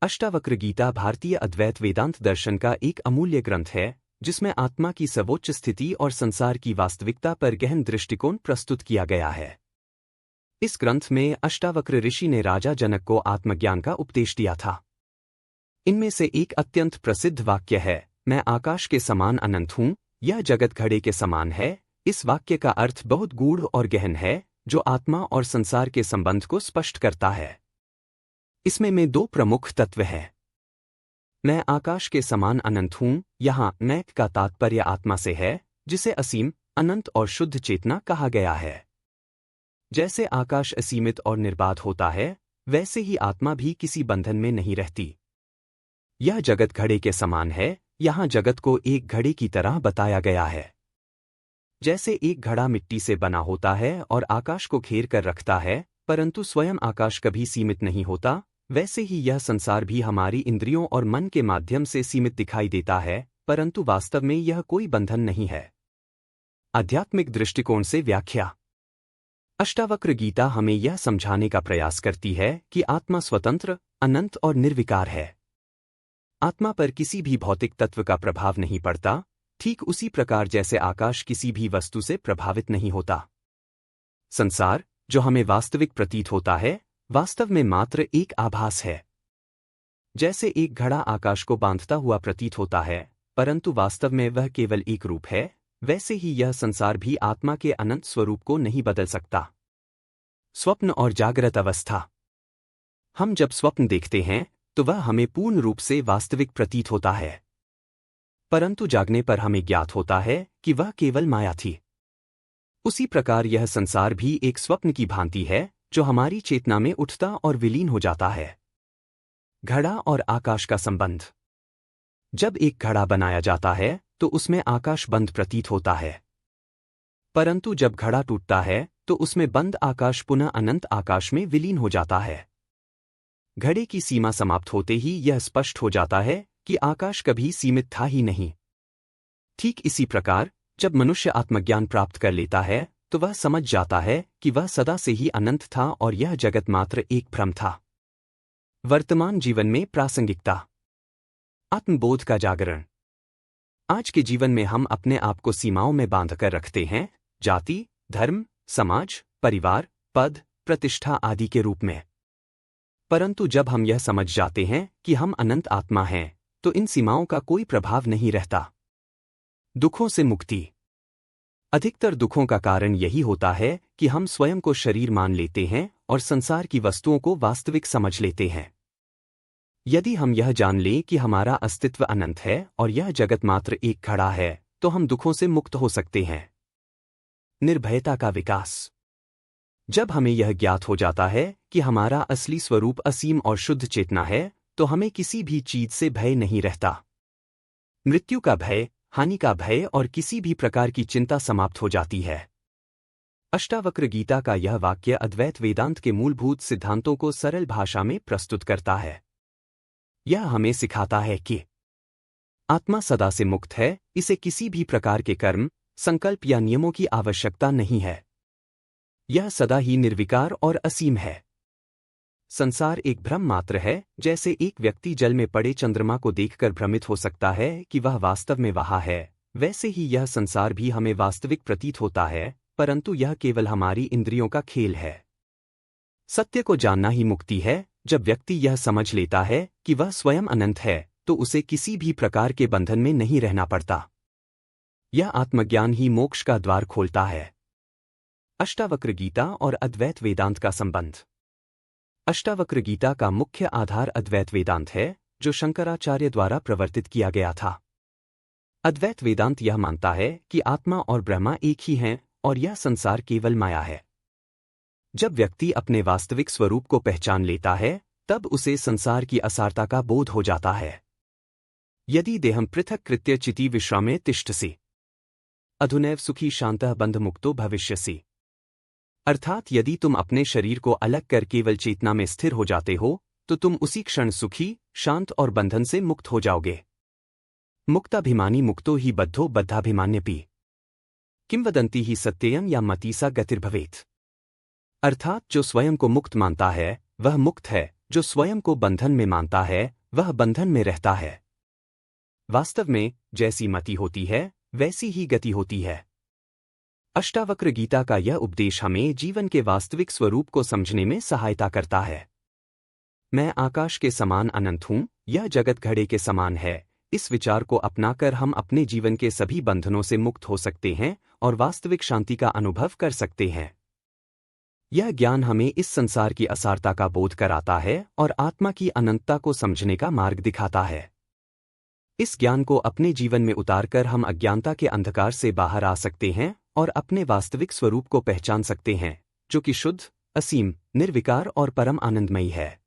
अष्टावक्र गीता भारतीय अद्वैत वेदांत दर्शन का एक अमूल्य ग्रंथ है, जिसमें आत्मा की सर्वोच्च स्थिति और संसार की वास्तविकता पर गहन दृष्टिकोण प्रस्तुत किया गया है। इस ग्रंथ में अष्टावक्र ऋषि ने राजा जनक को आत्मज्ञान का उपदेश दिया था। इनमें से एक अत्यंत प्रसिद्ध वाक्य है, मैं आकाश के समान अनंत हूँ, यह जगत घड़े के समान है। इस वाक्य का अर्थ बहुत गूढ़ और गहन है, जो आत्मा और संसार के संबंध को स्पष्ट करता है। इसमें में दो प्रमुख तत्व हैं। मैं आकाश के समान अनंत हूँ, यहाँ मैं का तात्पर्य आत्मा से है, जिसे असीम, अनंत और शुद्ध चेतना कहा गया है। जैसे आकाश असीमित और निर्बाध होता है, वैसे ही आत्मा भी किसी बंधन में नहीं रहती। यह जगत घड़े के समान है, यहाँ जगत को एक घड़े की तरह बताया गया है। जैसे एक घड़ा मिट्टी से बना होता है और आकाश को घेर कर रखता है, परंतु स्वयं आकाश कभी सीमित नहीं होता, वैसे ही यह संसार भी हमारी इंद्रियों और मन के माध्यम से सीमित दिखाई देता है, परंतु वास्तव में यह कोई बंधन नहीं है। आध्यात्मिक दृष्टिकोण से व्याख्या। अष्टावक्र गीता हमें यह समझाने का प्रयास करती है कि आत्मा स्वतंत्र, अनंत और निर्विकार है। आत्मा पर किसी भी भौतिक तत्व का प्रभाव नहीं पड़ता, ठीक उसी प्रकार जैसे आकाश किसी भी वस्तु से प्रभावित नहीं होता। संसार, जो हमें वास्तविक प्रतीत होता है, वास्तव में मात्र एक आभास है। जैसे एक घड़ा आकाश को बांधता हुआ प्रतीत होता है, परंतु वास्तव में वह केवल एक रूप है, वैसे ही यह संसार भी आत्मा के अनंत स्वरूप को नहीं बदल सकता। स्वप्न और जागृत अवस्था। हम जब स्वप्न देखते हैं, तो वह हमें पूर्ण रूप से वास्तविक प्रतीत होता है, परंतु जागने पर हमें ज्ञात होता है कि वह केवल माया थी। उसी प्रकार यह संसार भी एक स्वप्न की भांति है, जो हमारी चेतना में उठता और विलीन हो जाता है। घड़ा और आकाश का संबंध। जब एक घड़ा बनाया जाता है, तो उसमें आकाश बंद प्रतीत होता है, परंतु जब घड़ा टूटता है, तो उसमें बंद आकाश पुनः अनंत आकाश में विलीन हो जाता है। घड़े की सीमा समाप्त होते ही यह स्पष्ट हो जाता है कि आकाश कभी सीमित था ही नहीं। ठीक इसी प्रकार जब मनुष्य आत्मज्ञान प्राप्त कर लेता है, तो वह समझ जाता है कि वह सदा से ही अनंत था और यह जगत मात्र एक भ्रम था। वर्तमान जीवन में प्रासंगिकता। आत्मबोध का जागरण। आज के जीवन में हम अपने आप को सीमाओं में बांधकर रखते हैं, जाति, धर्म, समाज, परिवार, पद, प्रतिष्ठा आदि के रूप में। परंतु जब हम यह समझ जाते हैं कि हम अनंत आत्मा हैं, तो इन सीमाओं का कोई प्रभाव नहीं रहता। दुखों से मुक्ति। अधिकतर दुखों का कारण यही होता है कि हम स्वयं को शरीर मान लेते हैं और संसार की वस्तुओं को वास्तविक समझ लेते हैं। यदि हम यह जान लें कि हमारा अस्तित्व अनंत है और यह जगत मात्र एक घड़ा है, तो हम दुखों से मुक्त हो सकते हैं। निर्भयता का विकास। जब हमें यह ज्ञात हो जाता है कि हमारा असली स्वरूप असीम और शुद्ध चेतना है, तो हमें किसी भी चीज से भय नहीं रहता। मृत्यु का भय, हानि का भय और किसी भी प्रकार की चिंता समाप्त हो जाती है। अष्टावक्र गीता का यह वाक्य अद्वैत वेदांत के मूलभूत सिद्धांतों को सरल भाषा में प्रस्तुत करता है। यह हमें सिखाता है कि आत्मा सदा से मुक्त है, इसे किसी भी प्रकार के कर्म, संकल्प या नियमों की आवश्यकता नहीं है। यह सदा ही निर्विकार और असीम है। संसार एक भ्रम मात्र है, जैसे एक व्यक्ति जल में पड़े चंद्रमा को देखकर भ्रमित हो सकता है कि वह वास्तव में वहाँ है, वैसे ही यह संसार भी हमें वास्तविक प्रतीत होता है, परंतु यह केवल हमारी इंद्रियों का खेल है। सत्य को जानना ही मुक्ति है। जब व्यक्ति यह समझ लेता है कि वह स्वयं अनंत है, तो उसे किसी भी प्रकार के बंधन में नहीं रहना पड़ता। यह आत्मज्ञान ही मोक्ष का द्वार खोलता है। अष्टावक्र गीता और अद्वैत वेदांत का संबंध। अष्टावक्र गीता का मुख्य आधार अद्वैत वेदांत है, जो शंकराचार्य द्वारा प्रवर्तित किया गया था। अद्वैत वेदांत यह मानता है कि आत्मा और ब्रह्मा एक ही हैं और यह संसार केवल माया है। जब व्यक्ति अपने वास्तविक स्वरूप को पहचान लेता है, तब उसे संसार की असारता का बोध हो जाता है। यदि देहं पृथक् कृत्य चिति विश्रामे तिष्ठसि, अधुनैव सुखी शान्तः बंध मुक्तो भविष्यसि। अर्थात यदि तुम अपने शरीर को अलग कर केवल चेतना में स्थिर हो जाते हो, तो तुम उसी क्षण सुखी, शांत और बंधन से मुक्त हो जाओगे। मुक्ताभिमानी मुक्तो ही बद्धो बद्धाभिमान्यपि, किंवदंती ही सत्ययं या मति सा गतिर्भवेत्। अर्थात जो स्वयं को मुक्त मानता है, वह मुक्त है, जो स्वयं को बंधन में मानता है वह बंधन में रहता है। वास्तव में जैसी मति होती है वैसी ही गति होती है। अष्टावक्र गीता का यह उपदेश हमें जीवन के वास्तविक स्वरूप को समझने में सहायता करता है। मैं आकाश के समान अनंत हूँ, यह जगत घड़े के समान है। इस विचार को अपनाकर हम अपने जीवन के सभी बंधनों से मुक्त हो सकते हैं और वास्तविक शांति का अनुभव कर सकते हैं। यह ज्ञान हमें इस संसार की असारता का बोध कराता है और आत्मा की अनंतता को समझने का मार्ग दिखाता है। इस ज्ञान को अपने जीवन में उतारकर हम अज्ञानता के अंधकार से बाहर आ सकते हैं और अपने वास्तविक स्वरूप को पहचान सकते हैं, जो कि शुद्ध, असीम, निर्विकार और परम आनंदमयी है।